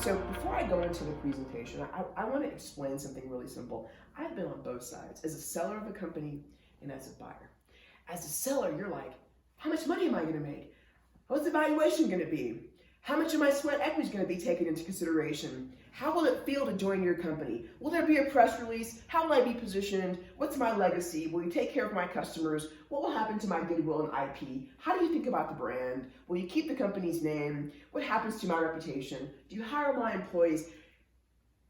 So before I go into the presentation, I want to explain something really simple. I've been on both sides, as a seller of a company and as a buyer. As a seller, you're like, how much money am I going to make? What's the valuation going to be? How much of my sweat equity is going to be taken into consideration? How will it feel to join your company? Will there be a press release? How will I be positioned? What's my legacy? Will you take care of my customers? What will happen to my goodwill and IP? How do you think about the brand? Will you keep the company's name? What happens to my reputation? Do you hire my employees?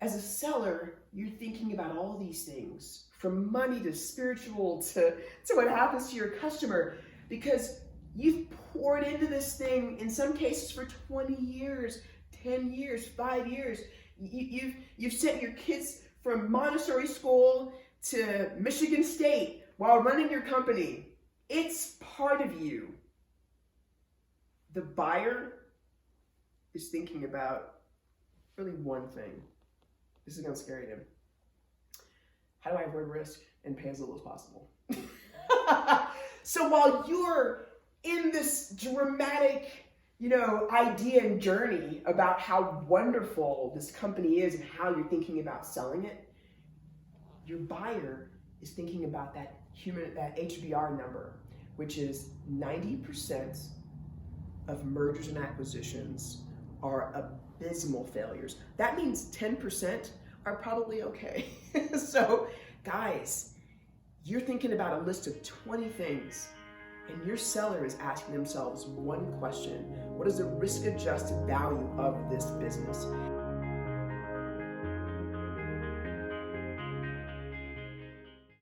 As a seller, you're thinking about all these things, from money to spiritual to what happens to your customer, because you've poured into this thing, in some cases for 20 years, 10 years, 5 years. You've sent your kids from Montessori school to Michigan State while running your company. It's part of you. The buyer is thinking about really one thing. This is going to scare you. How do I avoid risk and pay as little as possible? So while you're in this dramatic, idea and journey about how wonderful this company is and how you're thinking about selling it, your buyer is thinking about that HBR number, which is 90% of mergers and acquisitions are abysmal failures. That means 10% are probably okay. So guys, you're thinking about a list of 20 things, and your seller is asking themselves one question: what is the risk-adjusted value of this business?